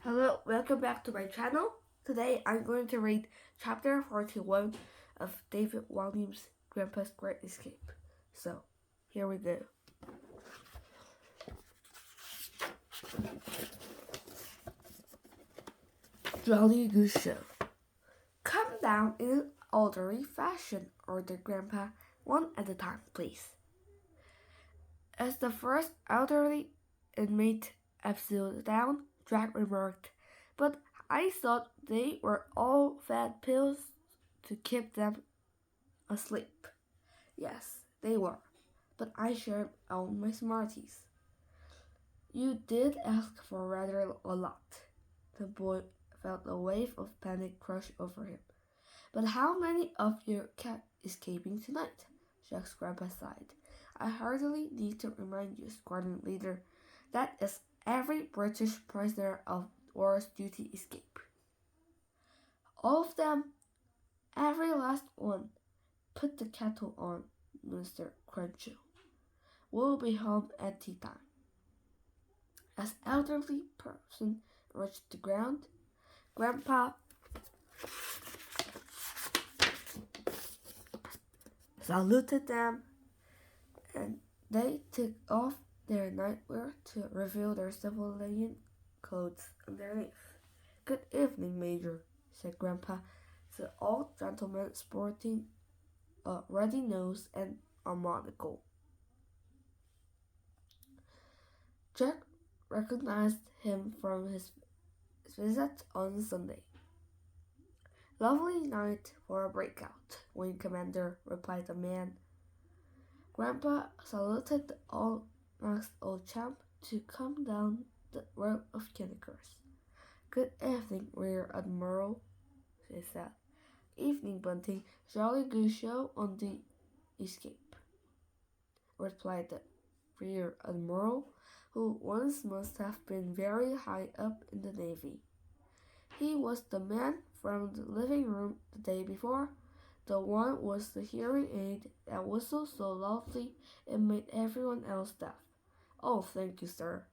Hello, welcome back to my channel. Today I'm going to read chapter 41 of David Walliams' Grandpa's Great Escape. So, here we go. JollyGood show. Come down in an orderly fashion, ordered Grandpa, one at a time, please. As the first elderly inmate abseiled down, Jack remarked, "But I thought they were all fat pills to keep them asleep." "Yes, they were, but I shared all my Smarties." "You did ask for rather a lot." The boy felt a wave of panic crush over him. "But how many of you kept escaping tonight?" Jack's grandpa sighed. "I hardly need to remind you, squadron leader, that is every British prisoner of war's duty escape." "All of them? Every last one. Put the kettle on, Mr. Crunchell. We'll be home at tea time." As elderly person reached the ground, Grandpa saluted them, and they took off their nightwear to reveal their civilian clothes underneath. "Good evening, Major," said Grandpa to all gentlemen sporting a ruddy nose and a monocle. Jack recognized him from his visit on Sunday. "Lovely night for a breakout, Wing Commander," replied the man. Grandpa saluted the all-masked old chap to come down the row of Kinnickers. "Good evening, Rear Admiral," he said. "Evening, Bunting. Jolly good show on the escape," replied the Rear Admiral, who once must have been very high up in the Navy. He was the man from the living room the day before, the one with the hearing aid that whistled so loudly it made everyone else deaf. "Oh, thank you, sir.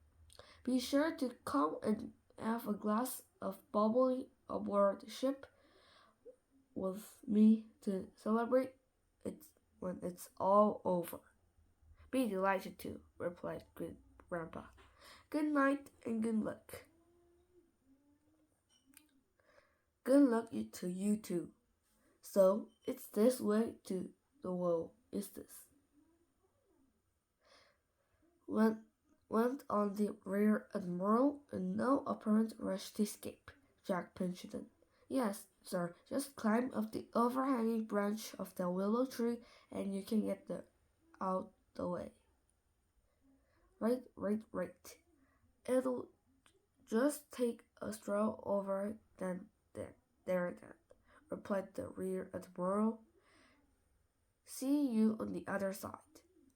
Be sure to come and have a glass of bubbly aboard the ship with me to celebrate it when it's all over." "Be delighted to," replied good Grandpa. "Good night and good luck." "Good luck to you too. So it's this way to the world, is this?" Went on the Rear Admiral in no apparent rush to escape. Jack pinched in. "Yes, sir, just climb up the overhanging branch of the willow tree and you can get out the way." Right. It'll just take a stroll over then," replied the Rear Admiral. "See you on the other side."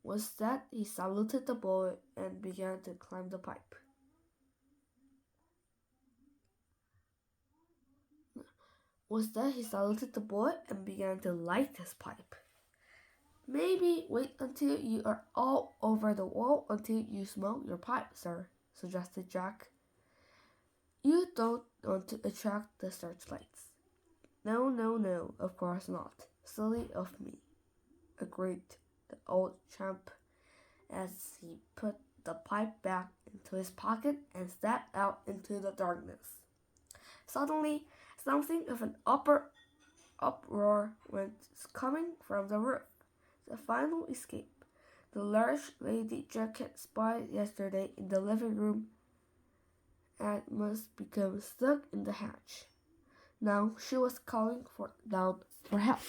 With that, he saluted the boy and began to climb the pipe. Light his pipe. "Maybe wait until you are all over the wall until you smoke your pipe, sir," suggested Jack. "You don't want to attract the searchlights." No, of course not. Silly of me," agreed the old chap as he put the pipe back into his pocket and stepped out into the darkness. Suddenly, something of an uproar went coming from the roof. The final escape. The large lady Jack had spied yesterday in the living room and must become stuck in the hatch. Now she was calling down for help.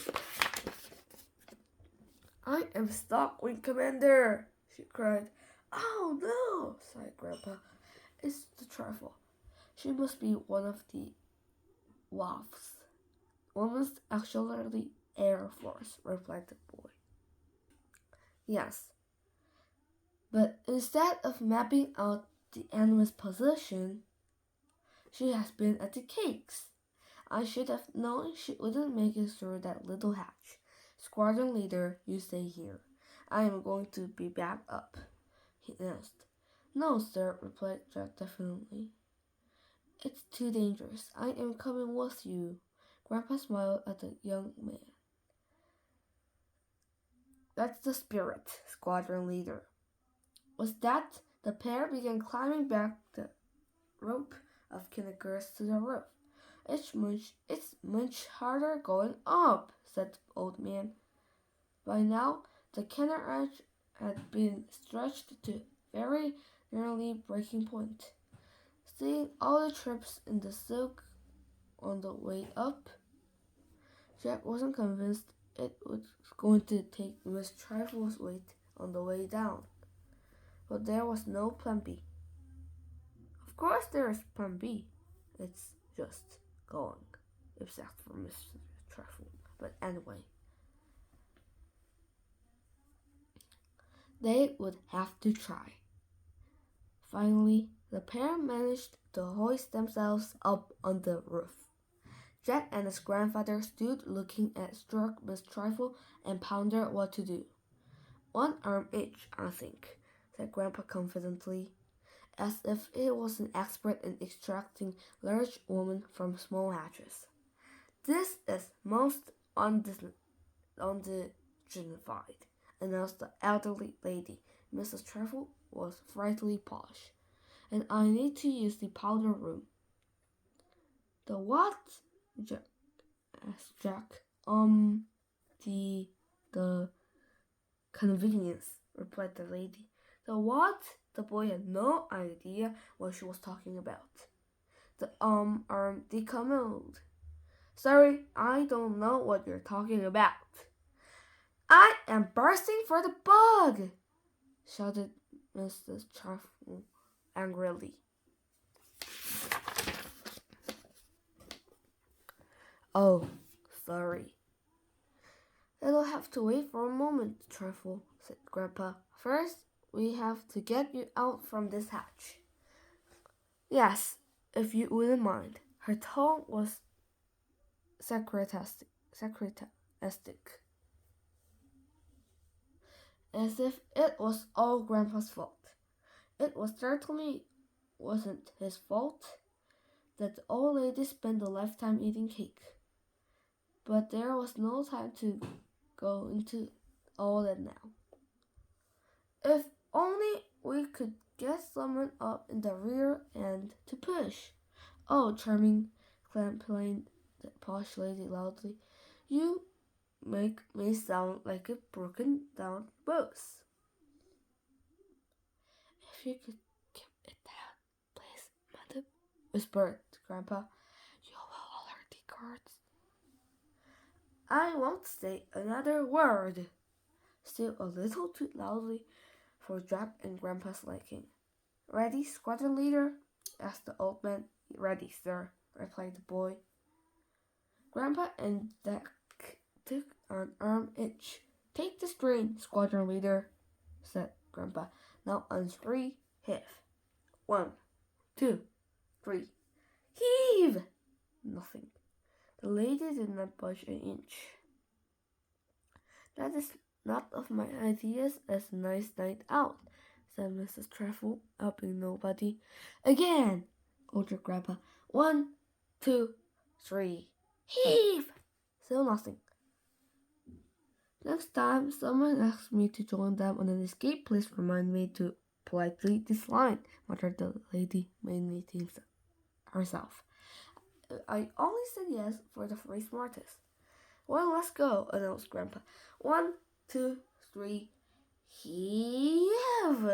"I am stuck, Wing Commander," she cried. "Oh no," sighed Grandpa. "It's the trifle. She must be one of the WAFs. Women's Auxiliary Air Force," replied the boy. "Yes, but instead of mapping out the enemy's position, she has been at the cakes. I should have known she wouldn't make it through that little hatch. Squadron leader, you stay here. I am going to be back up," he announced. "No, sir," replied Jack definitely. It's too dangerous. I am coming with you. Grandpa smiled at the young man. That's the spirit, squadron leader. With that, the pair began climbing back the rope of kindergartens to the roof. It's much harder going up, said the old man. By now, the cannon edge had been stretched to very nearly breaking point. Seeing all the trips in the silk on the way up, Jack wasn't convinced it was going to take Miss Trifle's weight on the way down. But there was no plan B. Of course there is plan B. It's just going, except for Miss Trifle. But anyway, they would have to try. Finally, the pair managed to hoist themselves up on the roof. Jack and his grandfather stood looking at struck Miss Trifle and pondered what to do. One arm each, I think, said Grandpa confidently, as if he was an expert in extracting large women from small hatches. This is most undignified, announced the elderly lady. Mrs. Trifle was frightfully posh, and I need to use the powder room. The what? Asked Jack. The convenience, replied the lady. The what? The boy had no idea what she was talking about. The the commode. Sorry, I don't know what you're talking about. I am bursting for the bug, shouted Mrs. Trifle angrily. Oh, sorry. It'll have to wait for a moment, Trifle, said Grandpa. First, we have to get you out from this hatch. Yes, if you wouldn't mind. Her tone was sarcastic, as if it was all Grandpa's fault. It was certainly wasn't his fault that the old lady spent a lifetime eating cake. But there was no time to go into all that now. If only we could get someone up in the rear end to push. Oh, charming, complained the posh lady loudly. You make me sound like a broken down bus. If you could keep it down, please, madam, whispered Grandpa. You will alert the guards. I won't say another word. Still a little too loudly for Jack and Grandpa's liking. Ready, squadron leader? Asked the old man. Ready, sir, replied the boy. Grandpa and Jack took an arm each. Take the strain, squadron leader, said Grandpa. Now on 3, heave. 1, 2, 3. Heave! Nothing. The lady did not budge an inch. That is not of my ideas as a nice night out, said Mrs. Trifle, helping nobody. Again, ordered Grandpa. 1, 2, 3. Heave! Still nothing. Next time someone asks me to join them on an escape, please remind me to politely decline, muttered the lady, mainly to herself. I only said yes for the 3 smartest. Well, let's go, announced Grandpa. 1, 2, 3, heave!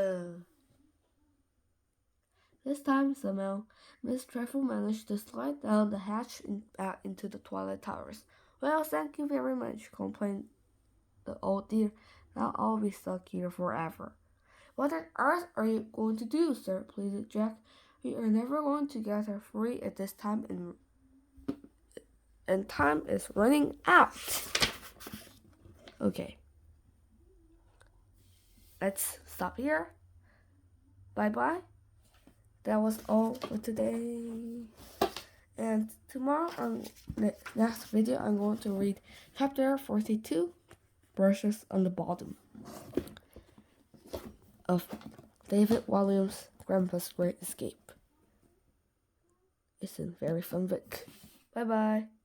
This time, somehow, Miss Trifle managed to slide down the hatch and back into the Twilight Towers. Well, thank you very much, complained the old dear. Now I'll be stuck here forever. What on earth are you going to do, sir? Pleaded Jack. We are never going to get her free at this time, and time is running out. Okay. Let's stop here. Bye-bye. That was all for today. And tomorrow on the next video, I'm going to read chapter 42, Brushes on the Bottom, of David Walliams' Grandpa's Great Escape. It's a very fun book. Bye bye.